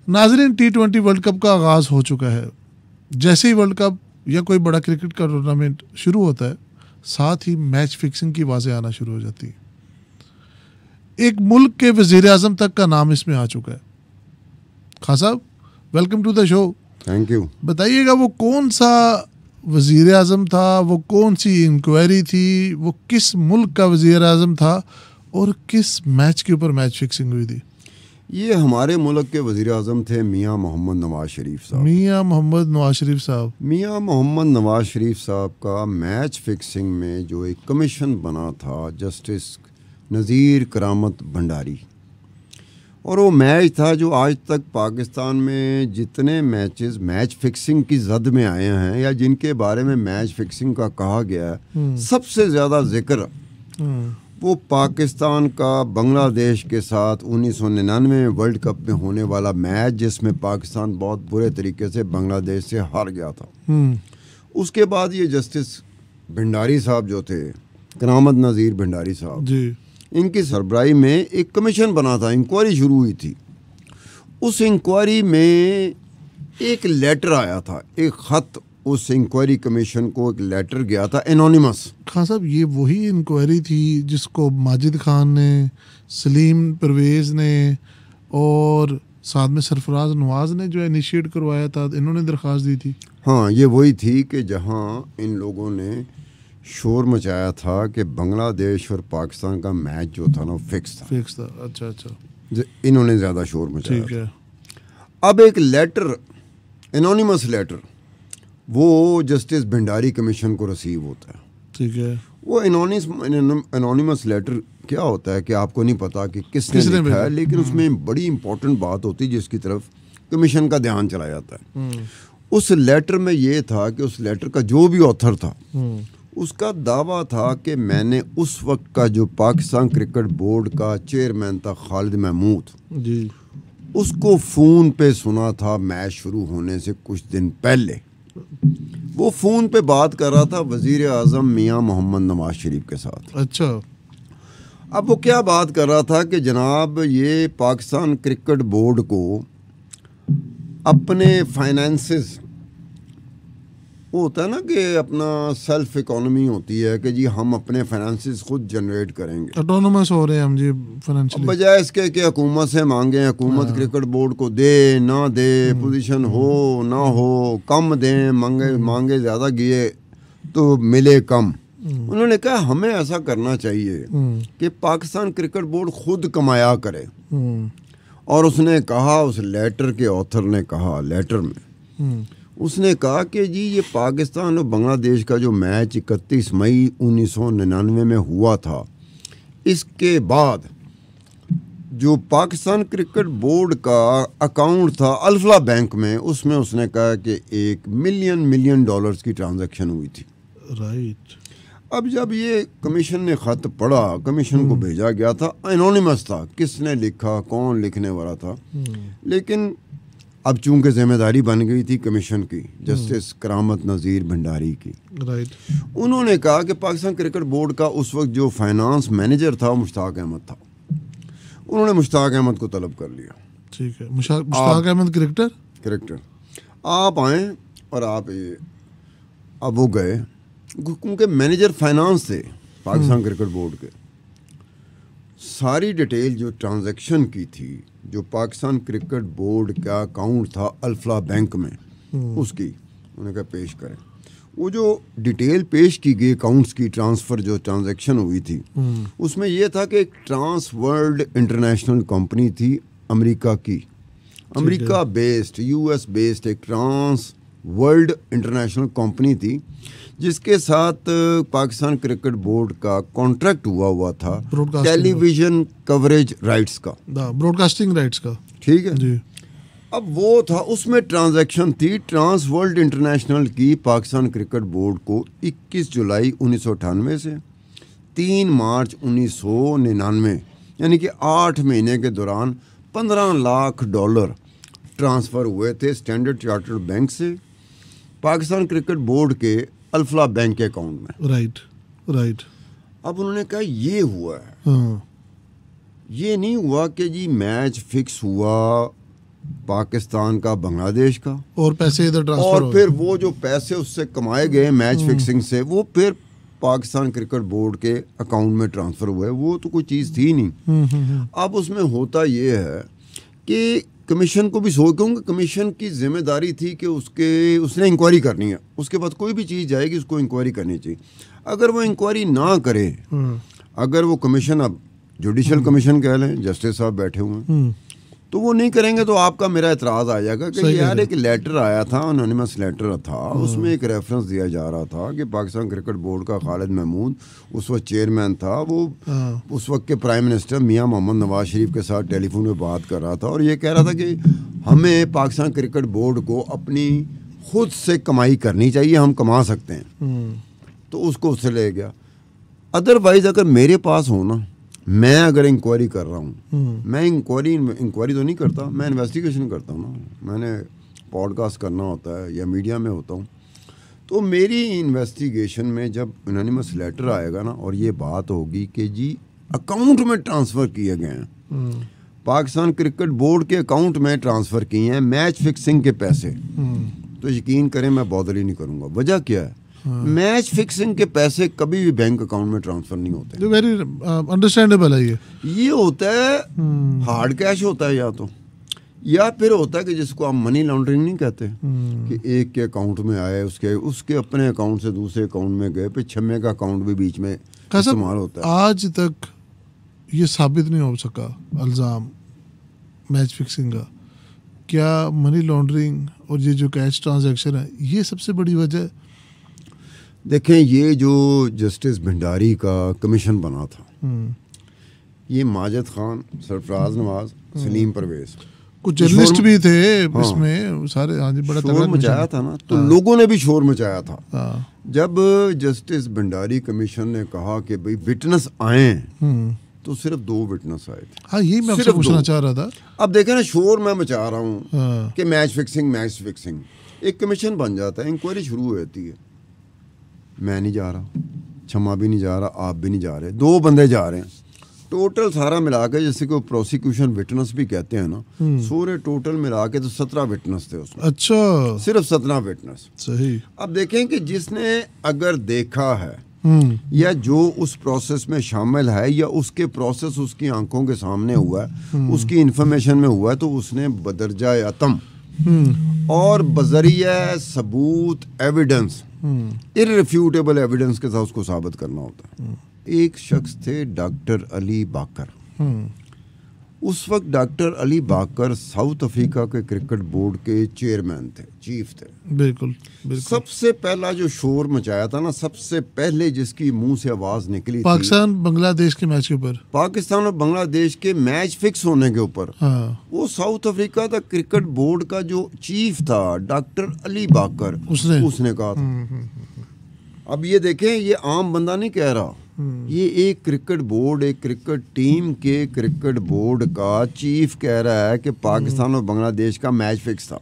नाजरीन, T20 world cup का आगाज़ हो चुका है। जैसे ही वर्ल्ड कप या कोई बड़ा क्रिकेट का टूर्नामेंट शुरू होता है, साथ ही मैच फिक्सिंग की आवाज़ें आना शुरू हो जाती है। एक मुल्क के वज़ीर आज़म तक का नाम इसमें आ चुका है। खान साहब, welcome to the show. Thank you. बताइएगा, वो कौन सा वज़ीर आज़म था, वो कौन सी इंक्वायरी थी, वो किस मुल्क का वज़ीर आज़म था और किस मैच के ऊपर मैच फिक्सिंग हुई थी? ये हमारे मुल्क के वज़ीर आज़म थे मियाँ मोहम्मद नवाज शरीफ साहब। मियाँ मोहम्मद नवाज शरीफ साहब। मियाँ मोहम्मद नवाज शरीफ साहब का मैच फिक्सिंग में जो एक कमीशन बना था, जस्टिस नज़ीर करामत भंडारी, और वो मैच था जो आज तक पाकिस्तान में जितने मैचेस मैच फिक्सिंग की जद में आए हैं या जिनके बारे में मैच फिक्सिंग का कहा गया है, सबसे ज़्यादा जिक्र वो पाकिस्तान का बांग्लादेश के साथ 1999 वर्ल्ड कप में होने वाला मैच, जिसमें पाकिस्तान बहुत बुरे तरीके से बांग्लादेश से हार गया था। उसके बाद ये जस्टिस भंडारी साहब जो थे, करामत नज़ीर भंडारी साहब जी, इनकी सरबराही में एक कमीशन बना था, इंक्वायरी शुरू हुई थी। उस इंक्वायरी में एक लेटर आया था, एक ख़त, उस इंक्वायरी कमीशन को एक लेटर गया था एनोनिमस। खान साहब, ये वही इंक्वायरी थी जिसको माजिद खान ने, सलीम परवेज़ ने और साथ में सरफराज नवाज ने जो इनिशिएट करवाया था, इन्होंने दरख्वास्त दी थी? हाँ, ये वही थी कि जहाँ इन लोगों ने शोर मचाया था कि बांग्लादेश और पाकिस्तान का मैच जो था ना फिक्स था। अच्छा अच्छा, इन्होंने ज़्यादा शोर मचाया। ठीक है। अब एक लेटर, एनोनिमस लेटर, वो जस्टिस भंडारी कमीशन को रिसीव होता है। ठीक है। वो एनोनिमस लेटर क्या होता है कि आपको नहीं पता कि किसने लिखा है, लेकिन उसमें बड़ी इंपॉर्टेंट बात होती है जिसकी तरफ कमीशन का ध्यान चला जाता है। उस लेटर में ये था कि उस लेटर का जो भी ऑथर था, उसका दावा था कि मैंने उस वक्त का जो पाकिस्तान क्रिकेट बोर्ड का चेयरमैन था, खालिद महमूद जी, उसको फ़ोन पे सुना था मैच शुरू होने से कुछ दिन पहले। वो फ़ोन पे बात कर रहा था वज़ीर आज़म मियाँ मोहम्मद नवाज शरीफ के साथ। अच्छा। अब वो क्या बात कर रहा था कि जनाब, ये पाकिस्तान क्रिकेट बोर्ड को अपने फाइनेंसेस, वो होता है ना कि अपना सेल्फ इकोनॉमी होती है कि जी हम अपने फाइनेंसेस खुद जनरेट करेंगे, ऑटोनोमस हो रहे हैं हम जी फाइनेंशियली, बजाय इसके कि हुकूमत से मांगे, हुकूमत क्रिकेट बोर्ड को दे ना दे, पोजीशन हो ना हो, कम दें, मांगे ज़्यादा गिए तो मिले कम। उन्होंने कहा हमें ऐसा करना चाहिए कि पाकिस्तान क्रिकेट बोर्ड खुद कमाया करे। और उसने कहा, उस लेटर के ऑथर ने कहा, लेटर में उसने कहा कि जी ये पाकिस्तान और बांग्लादेश का जो मैच 31 मई 1999 में हुआ था, इसके बाद जो पाकिस्तान क्रिकेट बोर्ड का अकाउंट था अल्फला बैंक में, उसमें उसने कहा कि $1 मिलियन की ट्रांजैक्शन हुई थी। राइट। अब जब ये कमीशन ने ख़त पढ़ा, कमीशन को भेजा गया था, एनोनिमस था, किसने लिखा, कौन लिखने वाला था, लेकिन अब चूंकि जिम्मेदारी बन गई थी कमीशन की, जस्टिस करामत नज़ीर भंडारी की, राइट, उन्होंने कहा कि पाकिस्तान क्रिकेट बोर्ड का उस वक्त जो फाइनेंस मैनेजर था मुश्ताक अहमद था। उन्होंने मुश्ताक अहमद को तलब कर लिया। ठीक है। मुश्ताक अहमद क्रिकेटर, आप आएँ और आप ये, अब वो गए, क्योंकि मैनेजर फाइनेंस थे पाकिस्तान क्रिकेट बोर्ड के, सारी डिटेल जो ट्रांजैक्शन की थी, जो पाकिस्तान क्रिकेट बोर्ड का अकाउंट था अल्फला बैंक में, उसकी उन्होंने कहा पेश करें। वो जो डिटेल पेश की गई अकाउंट्स की, ट्रांसफ़र जो ट्रांजैक्शन हुई थी, उसमें यह था कि एक ट्रांस वर्ल्ड इंटरनेशनल कंपनी थी अमेरिका की, अमेरिका बेस्ड, US बेस्ड एक ट्रांस वर्ल्ड इंटरनेशनल कंपनी थी, जिसके साथ पाकिस्तान क्रिकेट बोर्ड का कॉन्ट्रैक्ट हुआ था टेलीविज़न कवरेज राइट्स का, ब्रॉडकास्टिंग राइट्स का। ठीक है जी। अब वो था, उसमें ट्रांजैक्शन थी ट्रांस वर्ल्ड इंटरनेशनल की पाकिस्तान क्रिकेट बोर्ड को 21 जुलाई 1998 से 3 मार्च 1999, यानी कि 8 महीने के दौरान $15 लाख ट्रांसफ़र हुए थे स्टैंडर्ड चार्टर्ड बैंक से पाकिस्तान क्रिकेट बोर्ड के अल्फला बैंक के अकाउंट में। राइट। अब उन्होंने कहा ये हुआ है। हाँ। ये नहीं हुआ कि जी मैच फिक्स हुआ पाकिस्तान का, बांग्लादेश का, और पैसे इधर ट्रांसफर और फिर वो जो पैसे उससे कमाए गए मैच फिक्सिंग से वो फिर पाकिस्तान क्रिकेट बोर्ड के अकाउंट में ट्रांसफ़र हुए। वो तो कोई चीज़ थी नहीं। अब उसमें होता ये है कि कमीशन को भी क्योंकि कमीशन की जिम्मेदारी थी कि उसने इंक्वायरी करनी है, उसके बाद कोई भी चीज़ जाएगी उसको इंक्वायरी करनी चाहिए। अगर वो इंक्वायरी ना करे, अगर वो कमीशन, अब जुडिशल कमीशन कह लें, जस्टिस साहब बैठे हुए हैं, तो वो नहीं करेंगे तो आपका मेरा एतराज़ आ जाएगा कि यार एक लेटर आया था, एनोनिमस लेटर था, उसमें एक रेफरेंस दिया जा रहा था कि पाकिस्तान क्रिकेट बोर्ड का खालिद महमूद उस वक्त चेयरमैन था, वो उस वक्त के प्राइम मिनिस्टर मियां मोहम्मद नवाज शरीफ के साथ टेलीफोन पे बात कर रहा था और ये कह रहा था कि हमें पाकिस्तान क्रिकेट बोर्ड को अपनी खुद से कमाई करनी चाहिए, हम कमा सकते हैं। तो उसको उससे ले गया। अदरवाइज अगर मेरे पास हो ना, मैं अगर इंक्वायरी कर रहा हूँ, मैं इंक्वायरी तो नहीं करता, मैं इन्वेस्टिगेशन करता हूँ ना। मैंने पॉडकास्ट करना होता है या मीडिया में होता हूँ, तो मेरी इन्वेस्टिगेशन में जब एनोनिमस लेटर आएगा ना और ये बात होगी कि जी अकाउंट में ट्रांसफ़र किए गए हैं, पाकिस्तान क्रिकेट बोर्ड के अकाउंट में ट्रांसफ़र किए हैं मैच फिक्सिंग के पैसे, तो यकीन करें मैं बॉदर ही नहीं करूँगा। वजह क्या है? मैच फिक्सिंग के पैसे कभी भी बैंक अकाउंट में ट्रांसफर नहीं होते। वेरी अंडरस्टैंडेबल है। ये होता है हार्ड कैश होता है, या फिर होता है कि जिसको आप मनी लॉन्ड्रिंग नहीं कहते, कि एक के अकाउंट में आए, उसके अपने अकाउंट से दूसरे अकाउंट में गए, फिर छम्मे का अकाउंट भी बीच में इस्तेमाल होता है। आज तक ये साबित नहीं हो सका इल्ज़ाम मैच फिक्सिंग का। क्या मनी लॉन्ड्रिंग और ये जो कैश ट्रांजैक्शन है ये सबसे बड़ी वजह? देखें, ये जो जस्टिस भंडारी का कमीशन बना था, ये माजिद खान, सरफराज नवाज, सलीम परवेज, कुछ जर्नलिस्ट भी थे इसमें सारे। हाँ जी, बड़ा शोर मचाया था ना, तो लोगों ने भी शोर मचाया था। जब जस्टिस भंडारी कमीशन ने कहा कि भाई विटनेस आए, तो सिर्फ 2 विटनेस आए थे। हाँ, यही मैं आपसे पूछना चाह रहा था। अब देखें ना, शोर मैं मचा रहा हूँ कि मैच फिक्सिंग। एक कमीशन बन जाता है, इंक्वायरी शुरू हो जाती है, मैं नहीं जा रहा, छम्मा भी नहीं जा रहा, आप भी नहीं जा रहे, 2 बंदे जा रहे हैं, टोटल सारा मिला के, जैसे कि प्रोसिक्यूशन विटनेस भी कहते हैं ना, सारे टोटल मिला के तो 17 विटनेस थे उसमें। अच्छा, सिर्फ 17 विटनेस। सही। अब देखें कि जिसने अगर देखा है या जो उस प्रोसेस में शामिल है या उसके प्रोसेस उसकी आंखों के सामने हुआ है, उसकी इंफॉर्मेशन में हुआ है, तो उसने बदरजा आतम और बजरिया सबूत एविडेंस, इररिफ्यूटेबल एविडेंस के साथ उसको साबित करना होता है। एक शख्स थे डॉक्टर अली बाकर। उस वक्त डॉक्टर अली बाकर साउथ अफ्रीका के क्रिकेट बोर्ड के चेयरमैन थे, चीफ थे। बिल्कुल। सबसे पहला जो शोर मचाया था ना, सबसे पहले जिसकी मुंह से आवाज निकली पाकिस्तान बांग्लादेश के मैच के ऊपर, पाकिस्तान और बांग्लादेश के मैच फिक्स होने के ऊपर, वो साउथ अफ्रीका का क्रिकेट बोर्ड का जो चीफ था डॉक्टर अली बाकर, उसने कहा था। अब ये देखें, ये आम बंदा नहीं कह रहा, ये एक क्रिकेट बोर्ड, एक क्रिकेट टीम के क्रिकेट बोर्ड का चीफ कह रहा है कि पाकिस्तान और बांग्लादेश का मैच फिक्स था।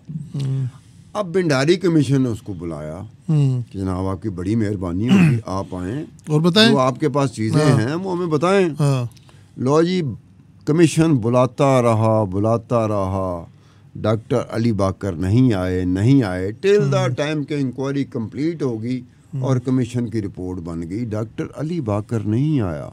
अब भंडारी कमीशन ने उसको बुलाया कि जनाब आपकी बड़ी मेहरबानी होगी, आप आएं और बताएं, जो आपके पास चीजें हैं वो हमें बताएं। लो जी, कमीशन बुलाता रहा, डॉक्टर अली बाकर नहीं आए टिल द टाइम के इंक्वायरी कंप्लीट होगी और कमीशन की रिपोर्ट बन गई। डॉक्टर अली बाकर नहीं आया,